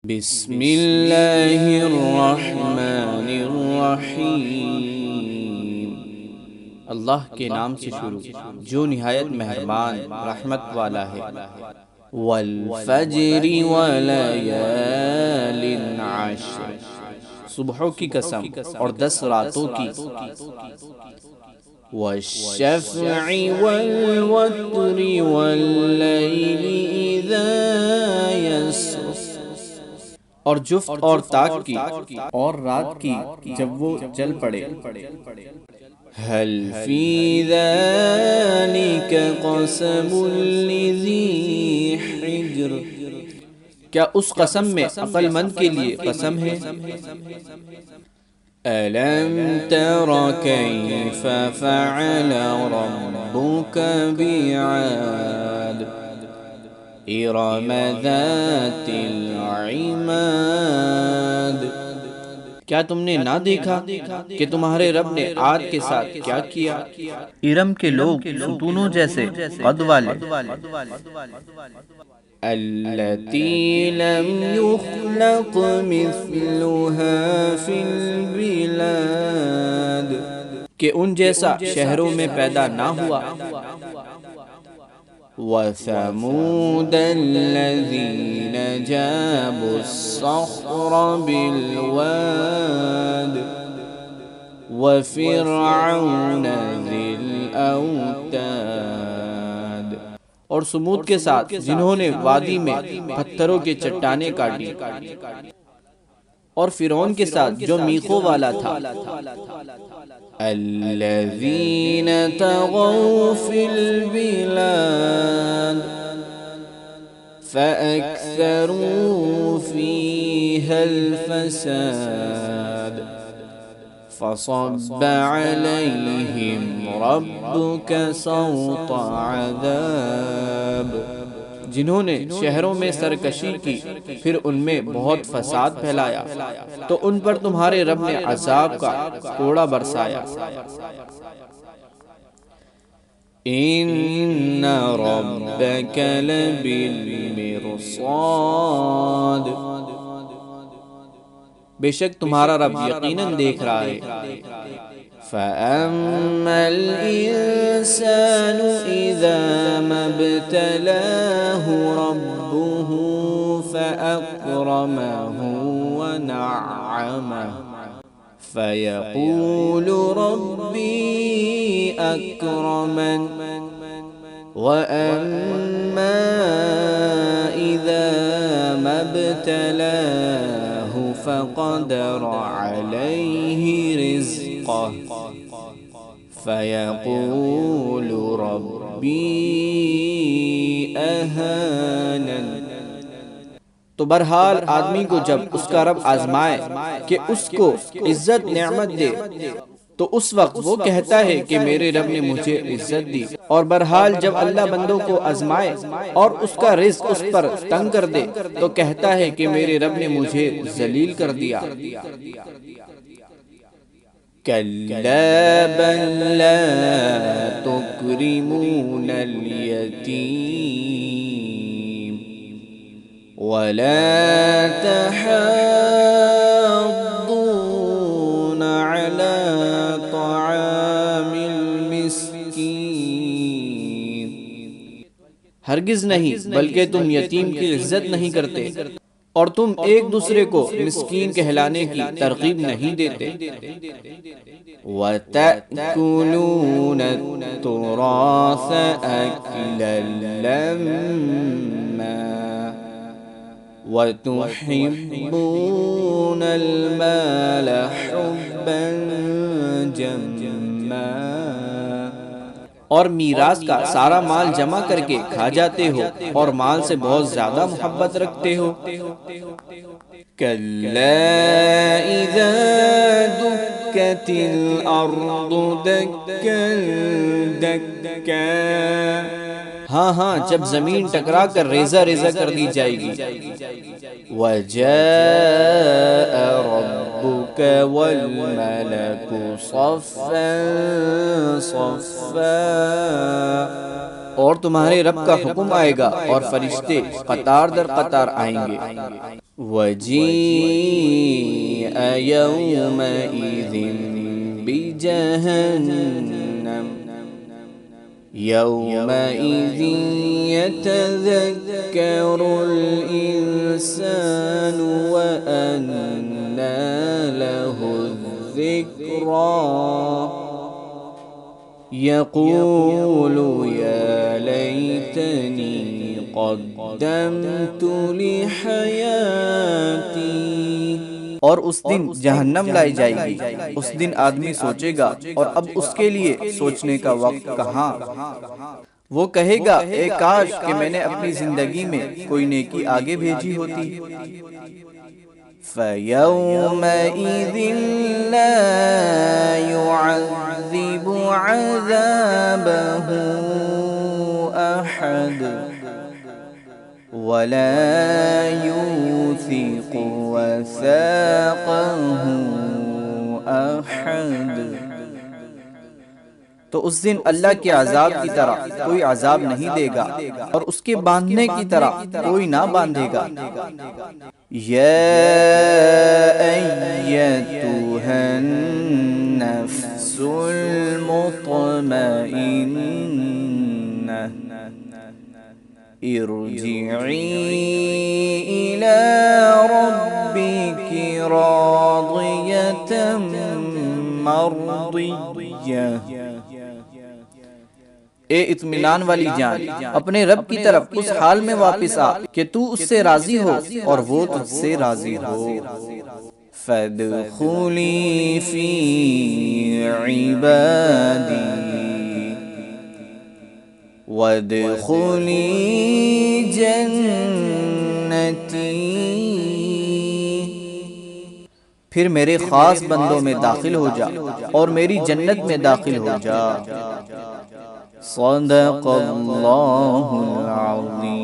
بسم اللہ الرحمن الرحیم، اللہ کے نام سے شروع جو نہایت مہربان رحمت والا ہے۔ والفجر ولیال عشر، صبحوں کی قسم اور 10 راتوں کی۔ والشفع والوتر واللیل اذا یسر، اور جفت اور طاق کی اور رات کی جب وہ چل پڑے۔ هل فی ذلک قسم لذی حجر، کیا اس قسم میں عقل مند کے لیے قسم ہے۔ أَلَمْ تَرَ كَيْفَ فَعَلَ رَبُّكَ بِعَادٍ إِرَمَ ذَاتِ الْعِمَادِ، کیا تم نے نہ دیکھا کہ تمہارے رب نے عاد کے ساتھ کیا کیا، ارم کے لوگ ستونوں جیسے قد والے۔ التي لم يخلق مثلها في البلاد، کہ ان جیسا شہروں میں پیدا نہ ہوا۔ وثمود الذين جابوا الصخر بالواد وفرعون ذي الأوتاد، اور سمود کے ساتھ جنہوں نے وادی میں پتھروں کے چٹانیں کاٹی، اور فرعون کے ساتھ جو میخوں والا تھا۔ الذین طغوا فی البلاد فأکثروا فیہا الفساد فصب علیہم ربک سوط عذاب، جنہوں نے شہروں میں سرکشی کی پھر ان میں بہت فساد پھیلایا تو ان پر تمہارے رب نے عذاب کا کوڑا برسایا۔ ان ربک لبالمرصاد، بے شک تمہارا رب یقیناً دیکھ رہا ہے۔ فَأَمَّا الْإِنسَانُ إِذَا مَا ابْتَلَاهُ رَبُّهُ فَأَكْرَمَهُ وَنَعَّمَهُ فَيَقُولُ رَبِّي أَكْرَمَنِ، وَأَمَّا إِذَا مَا ابْتَلَاهُ فَقَدَرَ عَلَيْهِ رِزْقَهُ فَيَقُولُ رَبِّي أَهَانَنِ، تو بہرحال آدمی کو جب اس کا رب آزمائے کہ اس کو عزت نعمت دے تو اس وقت وہ کہتا ہے کہ میرے رب نے مجھے عزت دی، اور بہرحال جب اللہ بندوں کو آزمائے اور اس کا رزق اس پر تنگ کر دے تو کہتا ہے کہ میرے رب نے مجھے ذلیل کر دیا۔ كَلَّا بَل لَا تُكْرِمُونَ الْيَتِيمَ وَلَا تَحَاضُّونَ عَلَى طَعَامِ الْمِسْكِينِ، ہرگز نہیں بلکہ تم یتیم کی عزت نہیں کرتے اور تم ایک دوسرے کو مسکین کہلانے کی ترغیب نہیں دیتے۔ وَتَأْكُلُونَ التُّرَاثَ أَكْلًا لَمًّا وَتُحِبُّونَ الْمَالَ حُبًّا جَمًّا، اور میراث کا سارا مال جمع کر کے کھا جاتے ہو اور مال سے بہت زیادہ محبت رکھتے ہو۔ كَلَّا إِذَا دُكَّتِ الْأَرْضُ دَكًّا دَكًّا، ہاں جب زمین ٹکرا کر ریزہ ریزہ کر دی جائے گی۔ وَجَاءَ رَبُّكَ وَالْمَلَكُ صَفًّا صَفًّا، اور تمہارے رب کا حکم آئے گا اور فرشتے قطار در قطار آئیں گے۔ وَجِيءَ يَوْمَئِذٍ بِجَهَنَّمَ يَوْمَئِذٍ يَتَذَكَّرُ الْإِنسَانُ وَأَنَّى لَهُ الذِّكْرَى يَقُولُ يَا لَيْتَنِي قَدَّمْتُ لِحَيَاتِي۔ اور اس دن جہنم لائی جائے گی۔ اس دن آدمی سوچے گا اور اب اس کے لیے سوچنے کا وقت کہاں۔ وہ کہے گا اے کاش کہ میں نے اپنی زندگی میں کوئی نیکی آگے بھیجی ہوتی۔ فَيَوْمَئِذٍ لَا يُعَذِّبُ عَذَابَهُ أَحَدٌ وَلَا يُوثِقُ وَثَاقَهُ أَحَدٌ۔ تو اس دن اللہ کے عذاب کی طرح کوئی عذاب نہیں دے گا اور اس کے باندھنے کی طرح کوئی نہ باندھے گا۔ یا ایتھا النفس المطمئنہ ارجعی الی ربک راضیۃ مرضیہ۔ اے اطمینان والی جان، اپنے رب کی طرف اس حال میں واپس آ کہ تو اس سے راضی ہو اور وہ تجھ سے راضی ہو۔ فَادْخُلِي فِي عِبَادِي وَادْخُلِي جَنَّتِي۔ پھر میرے خاص بندوں میں داخل ہو جا اور میری جنت میں داخل ہو جا۔ صدق اللہ العظیم۔